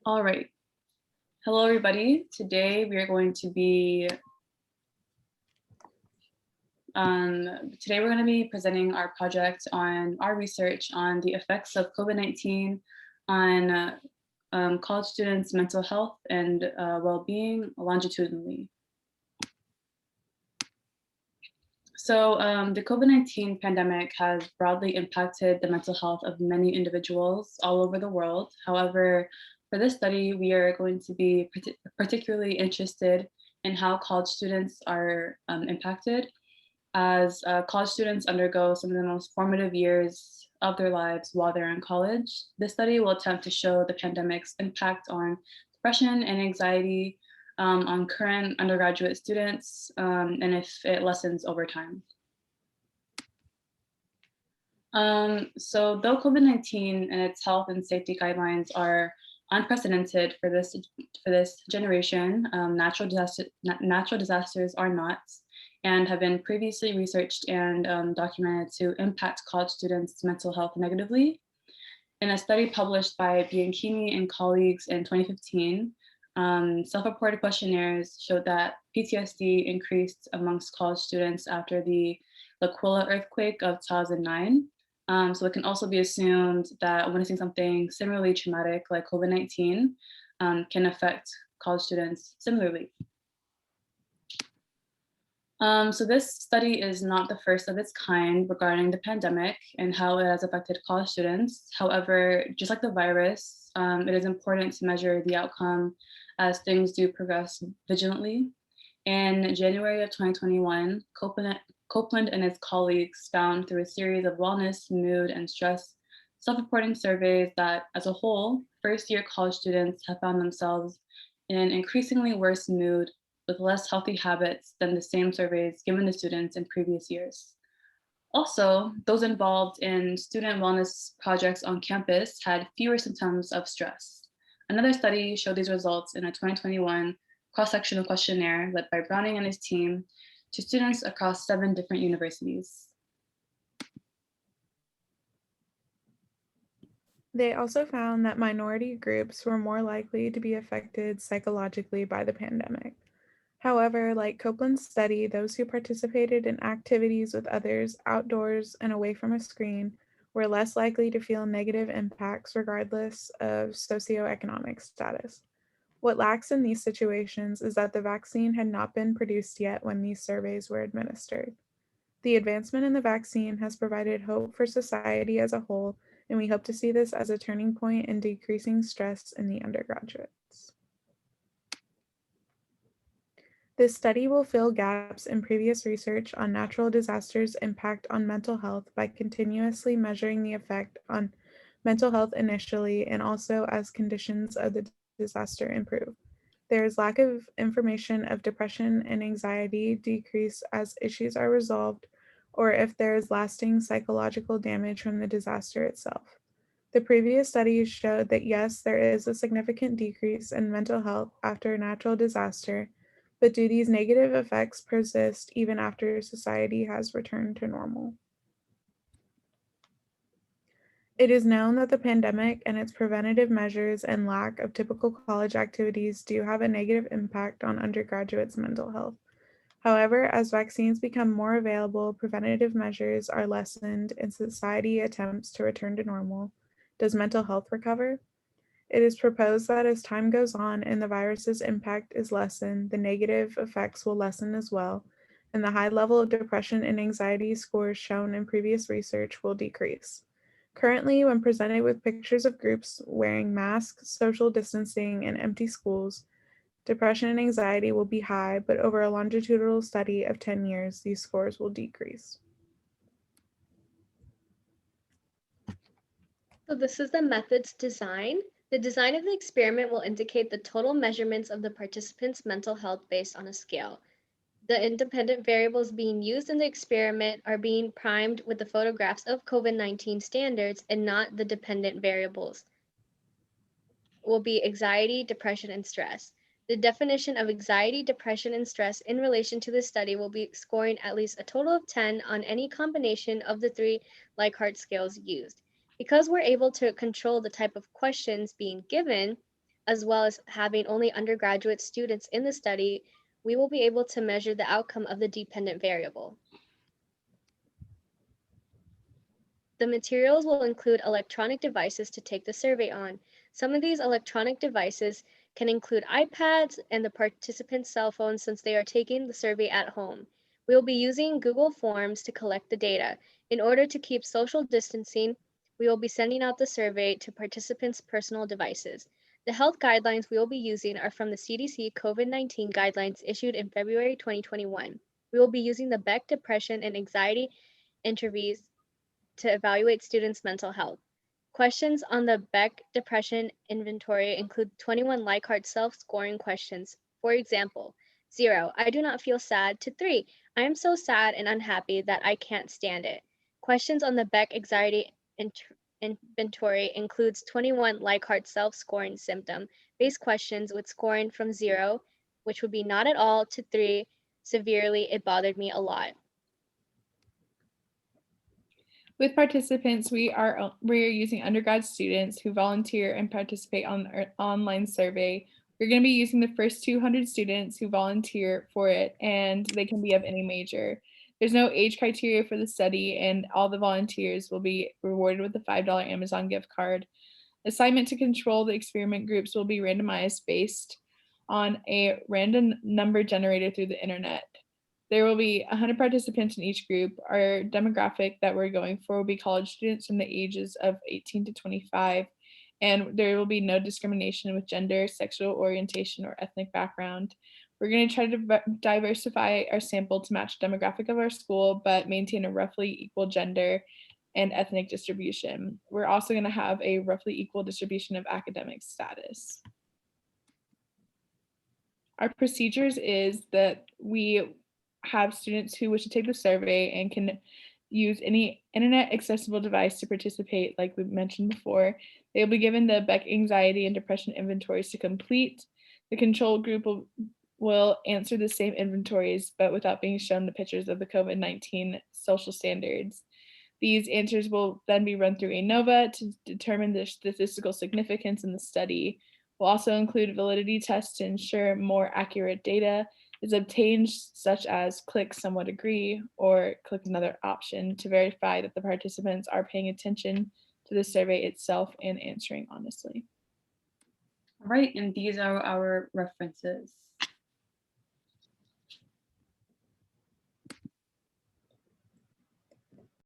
All right. Hello, everybody. Today we are going to be presenting our project on our research on the effects of COVID-19 on college students' mental health and well-being longitudinally. So the COVID-19 pandemic has broadly impacted the mental health of many individuals all over the world. However, for this study, we are going to be particularly interested in how college students are impacted, as college students undergo some of the most formative years of their lives while they're in college. This study will attempt to show the pandemic's impact on depression and anxiety on current undergraduate students, and if it lessens over time. So though COVID-19 and its health and safety guidelines are unprecedented for this generation, natural disasters are not, and have been previously researched and documented to impact college students' mental health negatively. In a study published by Bianchini and colleagues in 2015, self-reported questionnaires showed that PTSD increased amongst college students after the L'Aquila earthquake of 2009. So it can also be assumed that witnessing something similarly traumatic like COVID-19 can affect college students similarly. So this study is not the first of its kind regarding the pandemic and how it has affected college students. However, just like the virus, it is important to measure the outcome as things do progress vigilantly. In January of 2021, Copeland and his colleagues found through a series of wellness, mood, and stress self-reporting surveys that, as a whole, first-year college students have found themselves in an increasingly worse mood with less healthy habits than the same surveys given to students in previous years. Also, those involved in student wellness projects on campus had fewer symptoms of stress. Another study showed these results in a 2021 cross-sectional questionnaire led by Browning and his team to students across 7 different universities. They also found that minority groups were more likely to be affected psychologically by the pandemic. However, like Copeland's study, those who participated in activities with others outdoors and away from a screen were less likely to feel negative impacts regardless of socioeconomic status. What lacks in these situations is that the vaccine had not been produced yet when these surveys were administered. The advancement in the vaccine has provided hope for society as a whole, and we hope to see this as a turning point in decreasing stress in the undergraduates. This study will fill gaps in previous research on natural disasters' impact on mental health by continuously measuring the effect on mental health initially and also as conditions of the disaster improve. There is lack of information of depression and anxiety decrease as issues are resolved or if there is lasting psychological damage from the disaster itself. The previous studies showed that yes, there is a significant decrease in mental health after a natural disaster, but do these negative effects persist even after society has returned to normal? It is known that the pandemic and its preventative measures and lack of typical college activities do have a negative impact on undergraduates' mental health. However, as vaccines become more available, preventative measures are lessened, and society attempts to return to normal. Does mental health recover? It is proposed that as time goes on and the virus's impact is lessened, the negative effects will lessen as well, and the high level of depression and anxiety scores shown in previous research will decrease. Currently, when presented with pictures of groups wearing masks, social distancing, and empty schools, depression and anxiety will be high, but over a longitudinal study of 10 years, these scores will decrease. So this is the method's design. The design of the experiment will indicate the total measurements of the participants' mental health based on a scale. The independent variables being used in the experiment are being primed with the photographs of COVID-19 standards and not the dependent variables. Will be anxiety, depression, and stress. The definition of anxiety, depression, and stress in relation to this study will be scoring at least a total of 10 on any combination of the 3 Likert scales used. Because we're able to control the type of questions being given, as well as having only undergraduate students in the study, we will be able to measure the outcome of the dependent variable. The materials will include electronic devices to take the survey on. Some of these electronic devices can include iPads and the participants' cell phones since they are taking the survey at home. We will be using Google Forms to collect the data. In order to keep social distancing, we will be sending out the survey to participants' personal devices. The health guidelines we will be using are from the CDC COVID-19 guidelines issued in February 2021. We will be using the Beck Depression and Anxiety interviews to evaluate students' mental health. Questions on the Beck Depression Inventory include 21 Likert self-scoring questions. For example, 0, I do not feel sad, to 3, I am so sad and unhappy that I can't stand it. Questions on the Beck Anxiety Inventory includes 21 Likert self-scoring symptom-based questions with scoring from 0, which would be not at all, to 3, severely, it bothered me a lot. With participants, we are using undergrad students who volunteer and participate on our online survey. We're going to be using the first 200 students who volunteer for it, and they can be of any major. There's no age criteria for the study, and all the volunteers will be rewarded with a $5 Amazon gift card. Assignment to control the experiment groups will be randomized based on a random number generated through the internet. There will be 100 participants in each group. Our demographic that we're going for will be college students from the ages of 18 to 25, and there will be no discrimination with gender, sexual orientation, or ethnic background. We're going to try to diversify our sample to match the demographic of our school, but maintain a roughly equal gender and ethnic distribution. We're also going to have a roughly equal distribution of academic status. Our procedures is that we have students who wish to take the survey and can use any internet accessible device to participate, like we mentioned before. They'll be given the Beck Anxiety and Depression inventories to complete. The control group will answer the same inventories, but without being shown the pictures of the COVID-19 social standards. These answers will then be run through ANOVA to determine the statistical significance in the study. We'll also include validity tests to ensure more accurate data is obtained, such as click somewhat agree or click another option to verify that the participants are paying attention to the survey itself and answering honestly. All right, and these are our references.